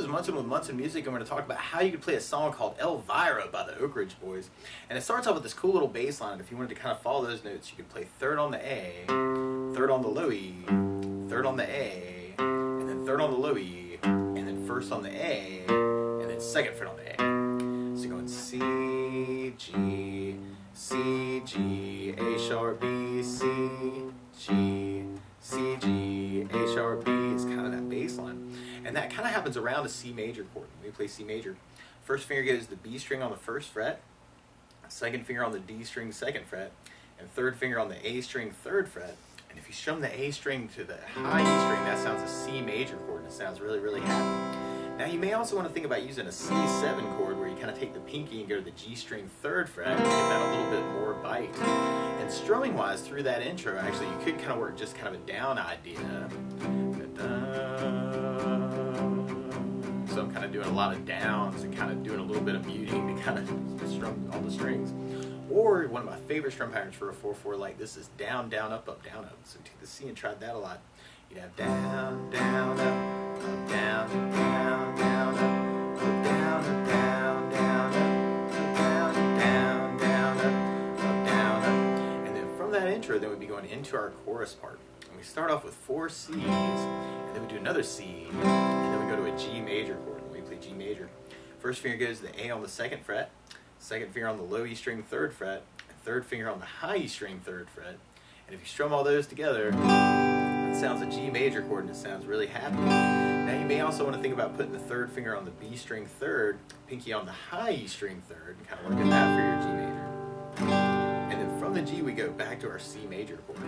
Munson with Munson Music. I'm going to talk about how you can play a song called Elvira by the Oak Ridge Boys. And it starts off with this cool little bass line. If you wanted to kind of follow those notes, you could play third on the A, third on the low E, third on the A, and then third on the low E, and then first on the A, and then second fret on the A. So you're going C, G, C, G, A sharp, B, C, G, C, G, A sharp, B is kind of that bass line. And that kind of happens around a C major chord. When we play C major, first finger goes to the B string on the first fret, second finger on the D string second fret, and third finger on the A string third fret. And if you strum the A string to the high E string, that sounds a C major chord, and it sounds really, really happy. Now you may also want to think about using a C7 chord where you kind of take the pinky and go to the G string third fret and give that a little bit more bite. And strumming wise, through that intro, actually you could kind of work just kind of a down idea. So I'm kind of doing a lot of downs and kind of doing a little bit of muting to kind of strum all the strings. Or one of my favorite strum patterns for a 4/4 like this is down, down, up, up, down, up. So take the C and tried that a lot. You'd have down, down, up, down, down, down, up, down, down, down, up, down, down, up, down, up. And then from that intro, then we'd be going into our chorus part. And we start off with 4 C's, and then we do another C, and then we go to a G major chord, and we play G major. First finger goes to the A on the second fret, second finger on the low E string third fret, and third finger on the high E string third fret. And if you strum all those together, it sounds a G major chord and it sounds really happy. Now you may also want to think about putting the third finger on the B string third, pinky on the high E string third, and kind of working that for your G major. And then from the G we go back to our C major chord.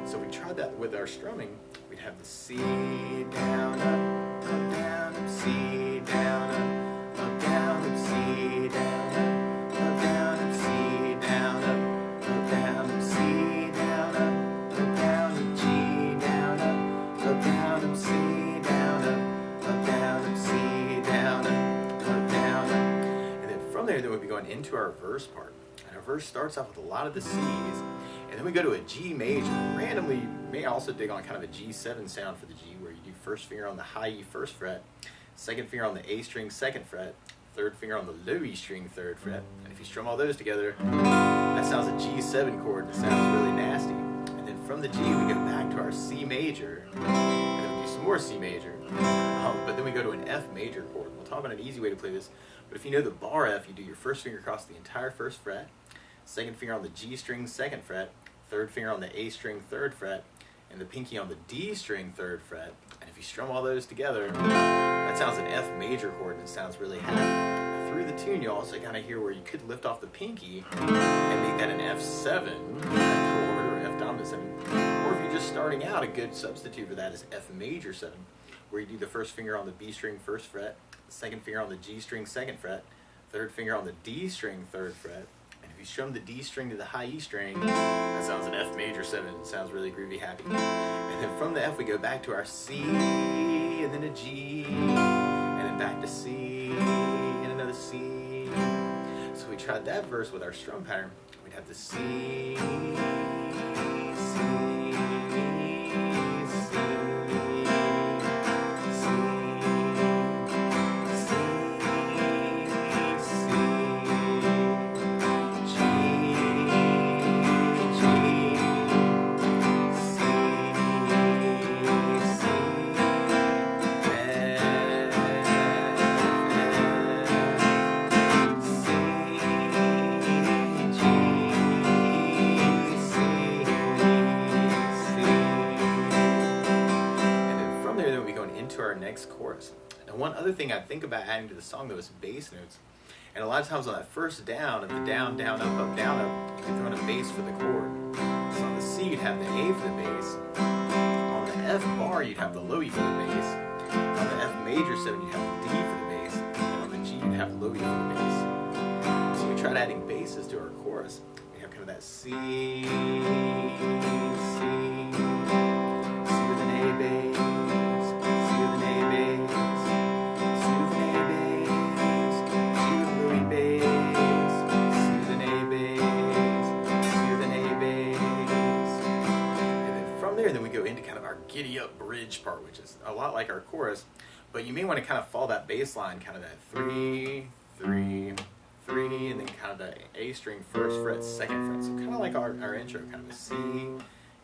So we tried that with our strumming. We'd have the C down, up, down, up, C down, up, down, up, C down, up, down, up, C down, up, down, up, C down, up, down, up, G down, up, down, up, C down, up, down, up, C down, up, down, up. And then from there, then we'll be going into our verse part. And our verse starts off with a lot of the C's, and then we go to a G major. Randomly, you may also dig on kind of a G7 sound for the G, where you do first finger on the high E first fret, second finger on the A string second fret, third finger on the low E string third fret. And if you strum all those together, that sounds a G7 chord, and it sounds really nasty. And then from the G, we go back to our C major, and then we do some more C major. But then we go to an F major chord. We'll talk about an easy way to play this. But if you know the bar F, you do your first finger across the entire first fret, second finger on the G string second fret, third finger on the A string third fret, and the pinky on the D string third fret. And if you strum all those together, that sounds an F major chord, and it sounds really happy. Through the tune, you also kind of hear where you could lift off the pinky and make that an F7 chord, or F dominant 7. Or if you're just starting out, a good substitute for that is F major 7, where you do the first finger on the B string first fret, second finger on the G string second fret, third finger on the D string third fret. And if you strum the D string to the high E string, that sounds an F major 7. It sounds really groovy happy. And then from the F we go back to our C, and then a G, and then back to C, and another C. So we tried that verse with our strum pattern. We'd have the C, our next chorus. Now one other thing I think about adding to the song though is bass notes. And a lot of times on that first down, of the down, down, up, down, up, you can throw in a bass for the chord. So on the C you'd have the A for the bass. On the F bar you'd have the low E for the bass. On the F major 7 you'd have the D for the bass. And on the G you'd have the low E for the bass. So we tried adding basses to our chorus. We have kind of that C, with an A bass. Then we go into kind of our giddy up bridge part, which is a lot like our chorus, But you may want to kind of follow that bass line, kind of that 3, 3, 3, and then kind of the A string first fret, second fret. So kind of like our intro, kind of a C,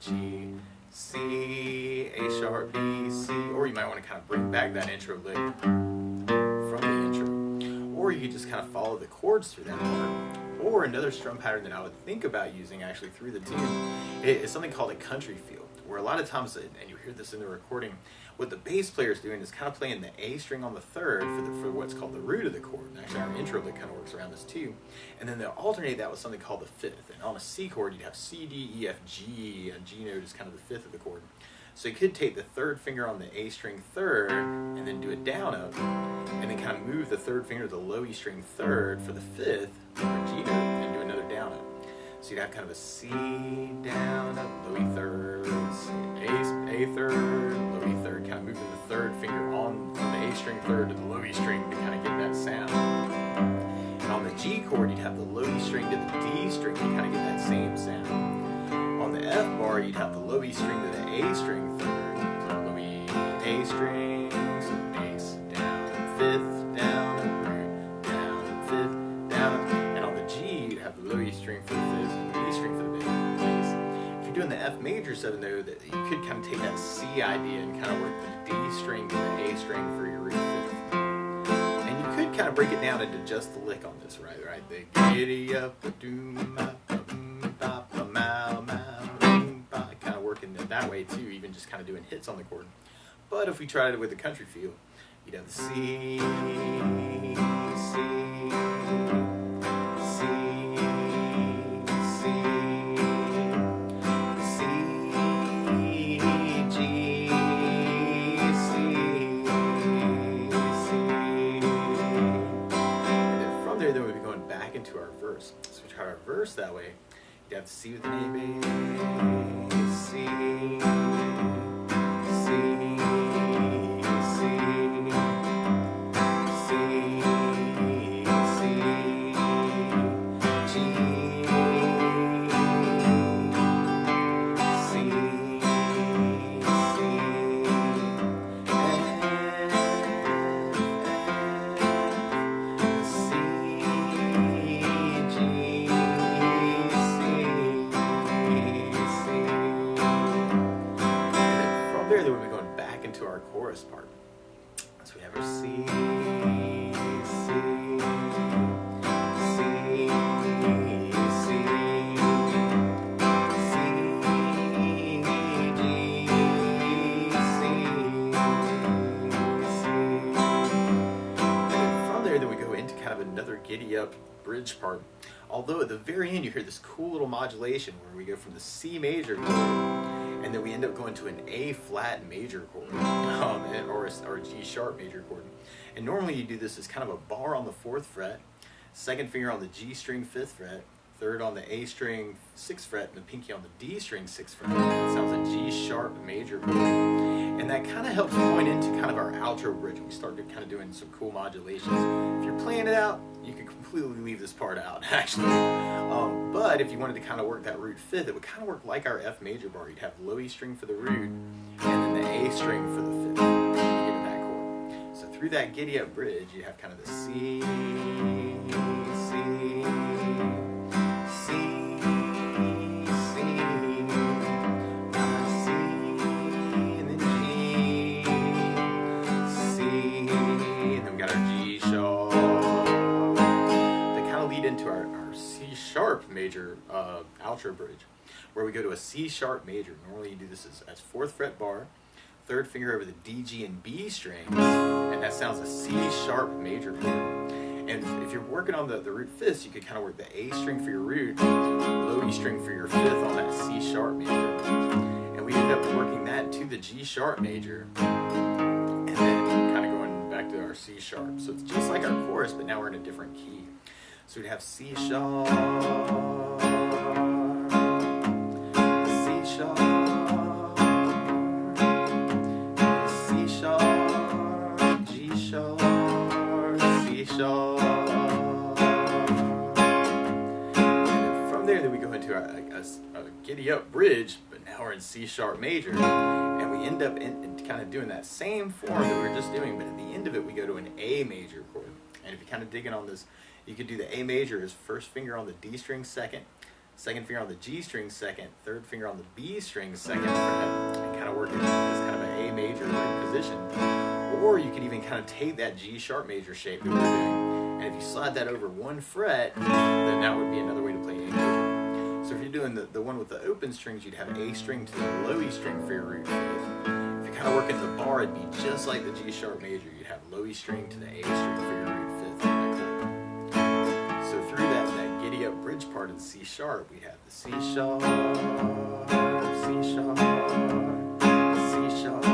G, C, A sharp, B, C, or you might want to kind of bring back that intro lick from the intro. Or you could just kind of follow the chords through that part. Or another strum pattern that I would think about using actually through the tune is something called a country feel, where a lot of times, and you hear this in the recording, what the bass player is doing is kind of playing the A string on the third for what's called the root of the chord. And actually our intro lick kind of works around this too. And then they'll alternate that with something called the fifth. And on a C chord, you'd have C, D, E, F, G. A G note is kind of the fifth of the chord. So you could take the third finger on the A string third and then do a down up, and then kind of move the third finger to the low E string third for the fifth, or G note, and do another down up. So you'd have kind of a C down up, low E third, A third, low E third, kind of moving the third finger on from the A string third to the low E string to kind of get that sound. And on the G chord, you'd have the low E string to the D string to kind of get that same sound. On the F bar, you'd have the low E string to the A string third, so low E, A string, so bass, down, fifth, down, root, down, fifth, down, and on the G, you'd have the low E string for the fifth, and the E string for the bass. If you're doing the F major 7 though, you could kind of take that C idea and kind of work the D string to the A string for your root fifth. And you could kind of break it down into just the lick on this, right? The giddy up, doom up, that way too, even just kind of doing hits on the chord. But if we tried it with the country feel, you'd have the C, C, C, C, C, G, C, C. And then from there, then we'd be going back into our verse. So we try our verse that way. You'd have the C with an A bass, C, C, C, C, C, G, C, then we'll be going back into our chorus part. So we have our C, C, C, C, C, G, C, C. And then from there, then we go into kind of another giddy up bridge part. Although at the very end, you hear this cool little modulation where we go from the C major chord, and then we end up going to an A flat major chord, or a G sharp major chord. And normally you do this as kind of a bar on the 4th fret, second finger on the G string 5th fret, third on the A string 6th fret, and the pinky on the D string 6th fret. That sounds like G sharp major chord. And that kind of helps point into kind of our outro bridge. We started kind of doing some cool modulations. If you're playing it out, you can completely leave this part out, actually. But if you wanted to kind of work that root 5th, it would kind of work like our F major bar. You'd have low E string for the root, and then the A string for the 5th to get to that chord. So through that giddy up bridge, you have kind of the C, C, C, C, C, and then G, C, and then we got our G sharp. They kind of lead into our C sharp major outro bridge, where we go to a C sharp major. Normally you do this as 4th fret bar, third finger over the D, G, and B strings, and that sounds a C sharp major chord. And if you're working on the root 5th, you could kind of work the A string for your root, low E string for your 5th on that C sharp major. And we end up working that to the G sharp major, and then kind of going back to our C sharp. So it's just like our chorus, but now we're in a different key. So we'd have C sharp, C sharp, C sharp, G sharp, C sharp. And from there, then we go into a giddy up bridge, but now we're in C sharp major, and we end up in kind kind of doing that same form that we were just doing, but at the end of it we go to an A major chord. And if you're kind of digging on this, you could do the A major as first finger on the D string second, second finger on the G string second, third finger on the B string second fret, and kind of work it as kind of an A major root position. Or you could even kind of take that G sharp major shape that we were doing, and if you slide that over one fret, then that would be another way to play A major. So if you're doing the one with the open strings, you'd have A string to the low E string for your root fifth. If you're kind of working the bar, it'd be just like the G sharp major. You'd have low E string to the A string for your root fifth on that chord. So through that giddy up bridge part of the C sharp, we'd have the C sharp, C sharp, C sharp,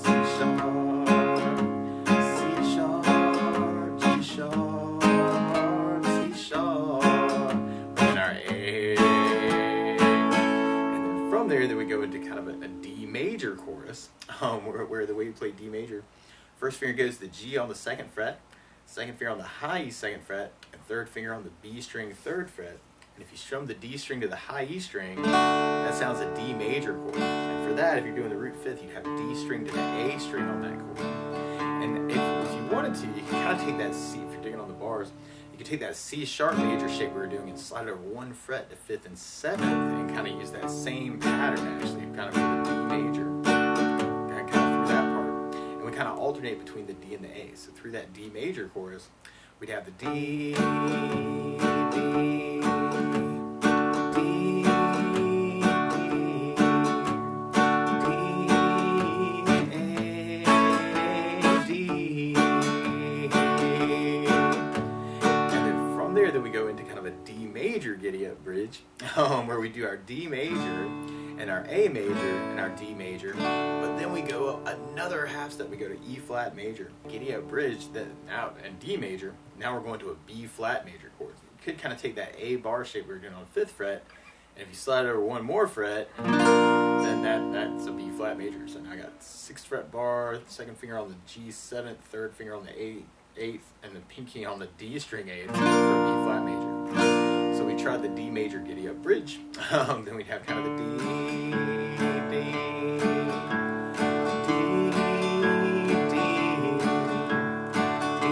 C sharp, C sharp, G sharp, C sharp, and our A. From there, then we go into kind of a D major chorus, where the way you play D major, first finger goes to the G on the second fret, second finger on the high E second fret, and third finger on the B string third fret. And if you strum the D string to the high E string, that sounds a D major chord. And for that, if you're doing the root fifth, you'd have D string to the A string on that chord. And if you wanted to, you can kind of take that C, if you're digging on the bars, you could take that C sharp major shape we were doing and slide it over one fret to fifth and seventh, and kind of use that same pattern actually, kind of for the D major, kind of through that part. And we kind of alternate between the D and the A. So through that D major chorus, we'd have the D, D, D, then we go into kind of a D major giddy up bridge, where we do our D major and our A major and our D major, but then we go up another half step. We go to E flat major, giddy up bridge, then now and D major. Now we're going to a B flat major chord. You could kind of take that A bar shape we were doing on the fifth fret, and if you slide it over one more fret, then that's a B flat major. So now I got sixth fret bar, second finger on the G7, third finger on the eighth, and the pinky on the D string eighth for B flat major. So we tried the D major giddy up bridge. Then we'd have kind of the D, D, D, D, D,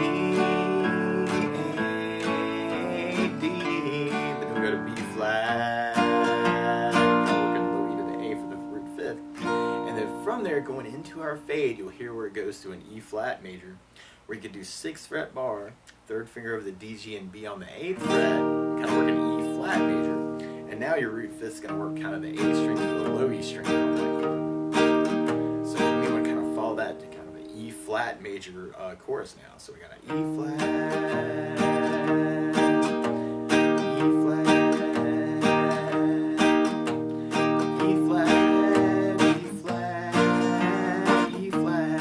A, D. But then we go to B flat, working low E to the A for the root fifth. And then from there, going into our fade, you'll hear where it goes to an E flat major, where you could do sixth fret bar, third finger over the D, G, and B on the eighth fret, kind of work an E flat major. And now your root fifth is going to work kind of the A string to the low E string on that chord. So we want to kind of follow that to kind of an E flat major chorus now. So we got an E flat, E flat, E flat, E flat, E flat.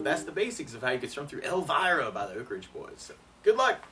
That's the basics of how you can strum through Elvira by the Oak Ridge Boys. So good luck!